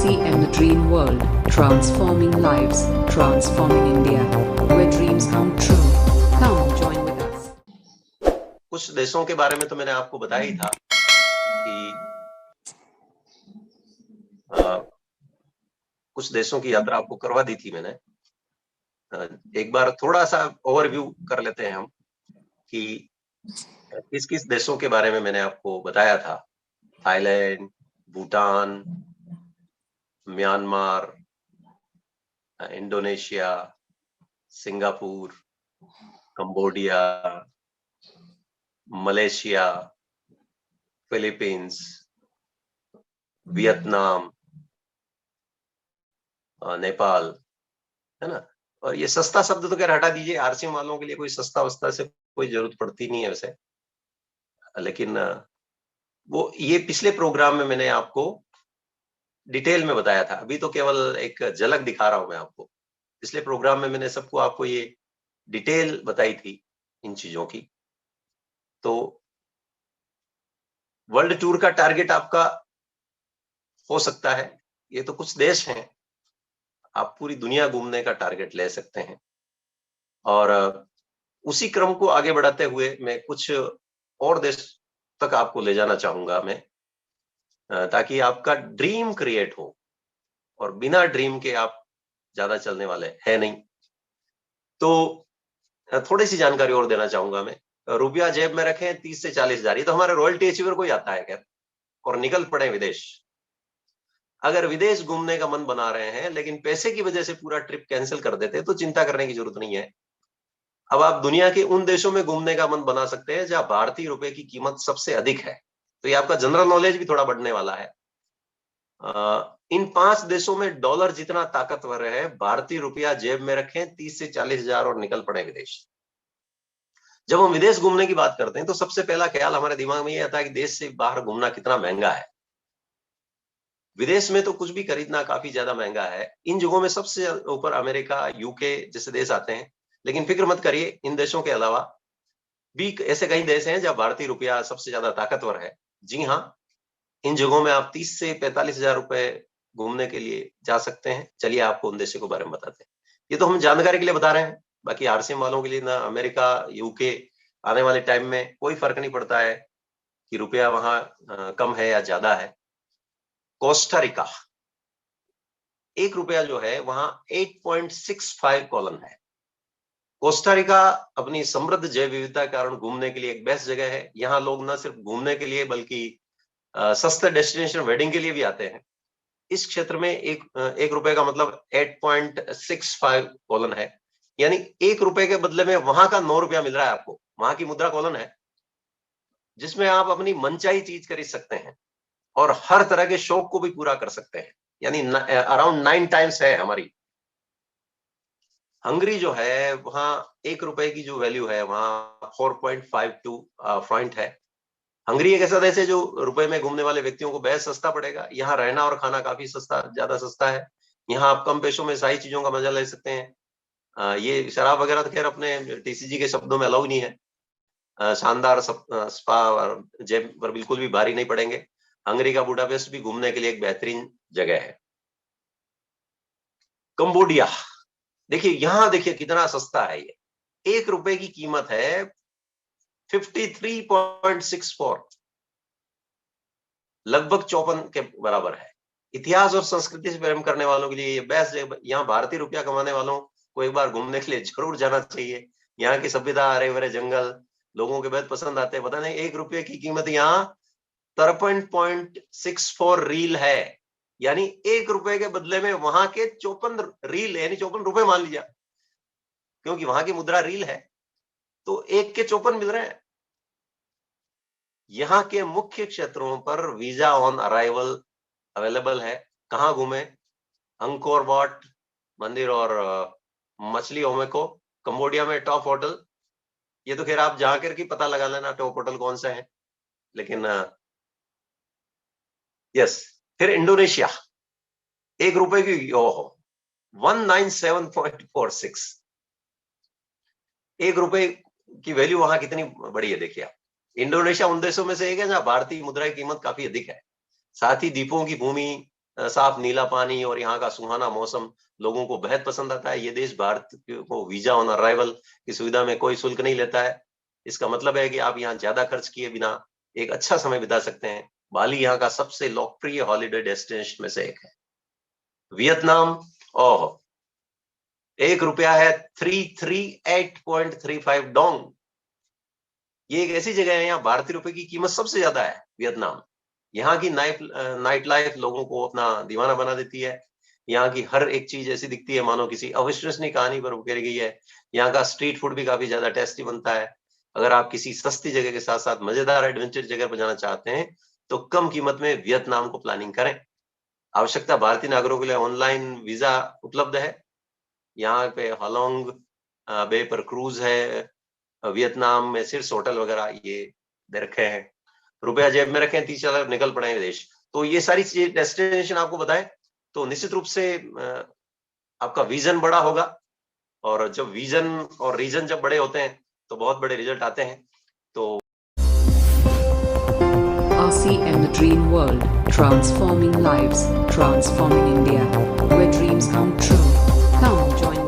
RCM The Dream World, transforming lives, transforming India, where dreams come true. Come join with us. कुछ देशों के बारे में तो मैंने आपको बताया ही था कि कुछ देशों की यात्रा आपको करवा दी थी मैंने। एक बार थोड़ा सा ओवरव्यू कर लेते हैं हम कि किस किस देशों के बारे में मैंने आपको बताया था। Thailand, Bhutan, Myanmar, Indonesia, Singapore, Cambodia, Malaysia, Philippines, Vietnam, Nepal, है ना। और ये सस्ता शब्द तो खैर हटा दीजिए, आरसीएम वालों के लिए कोई सस्ता वस्ता से कोई जरूरत पड़ती नहीं है वैसे, लेकिन वो ये पिछले प्रोग्राम में मैंने आपको डिटेल में बताया था। अभी तो केवल एक झलक दिखा रहा हूं मैं आपको। पिछले प्रोग्राम में मैंने सबको आपको ये डिटेल बताई थी इन चीजों की। तो वर्ल्ड टूर का टारगेट आपका हो सकता है, ये तो कुछ देश हैं, आप पूरी दुनिया घूमने का टारगेट ले सकते हैं। और उसी क्रम को आगे बढ़ाते हुए मैं कुछ और देश तक आपको ले जाना चाहूंगा मैं, ताकि आपका ड्रीम क्रिएट हो। और बिना ड्रीम के आप ज्यादा चलने वाले है नहीं। तो थोड़ी सी जानकारी और देना चाहूंगा मैं। रुपया जेब में रखें 30 से 40 हजार, ये तो हमारे रॉयल्टी अचीवर को ही आता है खैर, और निकल पड़े विदेश। अगर विदेश घूमने का मन बना रहे हैं लेकिन पैसे की वजह से पूरा ट्रिप कैंसिल कर देते हैं तो चिंता करने की जरूरत नहीं है। अब आप दुनिया के उन देशों में घूमने का मन बना सकते हैं जहां भारतीय रुपए की कीमत सबसे अधिक है। तो ये आपका जनरल नॉलेज भी थोड़ा बढ़ने वाला है। इन 5 देशों में डॉलर जितना ताकतवर है, भारतीय रुपया जेब में रखें 30 से 40 हजार और निकल पड़े विदेश। जब हम विदेश घूमने की बात करते हैं तो सबसे पहला ख्याल हमारे दिमाग में ये आता है कि देश से बाहर घूमना कितना महंगा है। विदेश में तो कुछ भी खरीदना काफी ज्यादा महंगा है। इन जगहों में सबसे ऊपर अमेरिका, यूके जैसे देश आते हैं। लेकिन फिक्र मत करिए, इन देशों के अलावा भी ऐसे कई देश हैं जहां भारतीय रुपया सबसे ज्यादा ताकतवर है। जी हाँ, इन जगहों में आप 30 से 45 हजार रुपए घूमने के लिए जा सकते हैं। चलिए आपको उन देशों के बारे में बताते हैं। ये तो हम जानकारी के लिए बता रहे हैं, बाकी आरसीएम वालों के लिए ना अमेरिका, यूके आने वाले टाइम में कोई फर्क नहीं पड़ता है कि रुपया वहां कम है या ज्यादा है। कोस्टा रिका, 1 रुपया जो है वहां 8.65 कॉलन है। कोस्टा रिका अपनी समृद्ध जैव विविधता के कारण घूमने के लिए एक बेस्ट जगह है। यहाँ लोग न सिर्फ घूमने के लिए बल्कि सस्ते डेस्टिनेशन वेडिंग के लिए भी आते हैं। इस क्षेत्र में एक रुपए का मतलब 8.65 कॉलन है, यानी 1 रुपए के बदले में वहां का 9 रुपया मिल रहा है आपको। वहां की मुद्रा कॉलन है जिसमें आप अपनी मनचाही चीज खरीद सकते हैं और हर तरह के शौक को भी पूरा कर सकते हैं, यानी अराउंड 9 टाइम्स है हमारी। हंगरी जो है वहां 1 रुपए की जो वैल्यू है वहां 4.52 फ्रैंक है। हंगरी एक ऐसा देश है जो रुपए में घूमने वाले व्यक्तियों को बेहद सस्ता पड़ेगा। यहाँ रहना और खाना काफी सस्ता, ज्यादा सस्ता है। यहाँ आप कम पैसों में सारी चीजों का मजा ले सकते हैं। ये शराब वगैरह तो खैर अपने टीसीजी के शब्दों में अलाउ नहीं है। शानदार स्पा और जेब पर बिल्कुल भी भारी नहीं पड़ेंगे। हंगरी का बुडापेस्ट भी घूमने के लिए एक बेहतरीन जगह है। कंबोडिया, देखिए यहाँ देखिए कितना सस्ता है ये। 1 रुपए की कीमत है 53.64, लगभग 54 के बराबर है। इतिहास और संस्कृति से प्रेम करने वालों के लिए ये बेस्ट है। यहाँ भारतीय रुपया कमाने वालों को एक बार घूमने के लिए जरूर जाना चाहिए। यहाँ की सभ्यता, हरे भरे जंगल लोगों के बेहद पसंद आते हैं। पता नहीं 1 रुपये की कीमत यहाँ 53.64 रील है, यानी 1 रुपए के बदले में वहां के 54 रील, यानी 54 रुपए मान लीजिए, क्योंकि वहां की मुद्रा रील है तो 1 के 54 मिल रहे हैं। यहाँ के मुख्य क्षेत्रों पर वीजा ऑन अराइवल अवेलेबल है। कहाँ घूमे? अंकोर वाट मंदिर और मछली ओमेको, कंबोडिया में टॉप होटल। ये तो खैर आप जहां करके पता लगा लेना टॉप होटल कौन सा है, लेकिन यस। फिर इंडोनेशिया, 1 रुपए की 197.46, 1 रुपए की वैल्यू वहां कितनी बड़ी है देखिए आप। इंडोनेशिया उन देशों में से एक है जहां भारतीय मुद्रा की कीमत काफी अधिक है। साथ ही द्वीपों की भूमि, साफ नीला पानी और यहाँ का सुहाना मौसम लोगों को बेहद पसंद आता है। ये देश भारत को वीजा ऑन अराइवल की सुविधा में कोई शुल्क नहीं लेता है। इसका मतलब है कि आप यहाँ ज्यादा खर्च किए बिना एक अच्छा समय बिता सकते हैं। बाली यहाँ का सबसे लोकप्रिय हॉलिडे डेस्टिनेशन में से एक है। वियतनाम, ओह, ₹1 है 338.35 डोंग। ये एक ऐसी जगह है, यहाँ भारतीय रुपए की कीमत सबसे ज्यादा है। वियतनाम, यहाँ की नाइट लाइफ लोगों को अपना दीवाना बना देती है। यहाँ की हर एक चीज ऐसी दिखती है मानो किसी अविश्वसनीय कहानी पर उकेरी गई है। यहाँ का स्ट्रीट फूड भी काफी ज्यादा टेस्टी बनता है। अगर आप किसी सस्ती जगह के साथ साथ मजेदार एडवेंचर जगह पर जाना चाहते हैं तो कम कीमत में वियतनाम को प्लानिंग करें। आवश्यकता भारतीय नागरिकों के लिए ऑनलाइन वीजा उपलब्ध है। यहाँ पे हालोंग बे पर क्रूज है। वियतनाम में सिर्फ होटल वगैरह ये दे रखे हैं। रुपया जेब में रखें, 30,000 निकल पड़े विदेश। तो ये सारी चीजें डेस्टिनेशन आपको बताएं तो निश्चित रूप से आपका विजन बड़ा होगा, और जब विजन और रीजन जब बड़े होते हैं तो बहुत बड़े रिजल्ट आते हैं। तो RCM The Dream World, transforming lives, transforming India, where dreams come true. Come join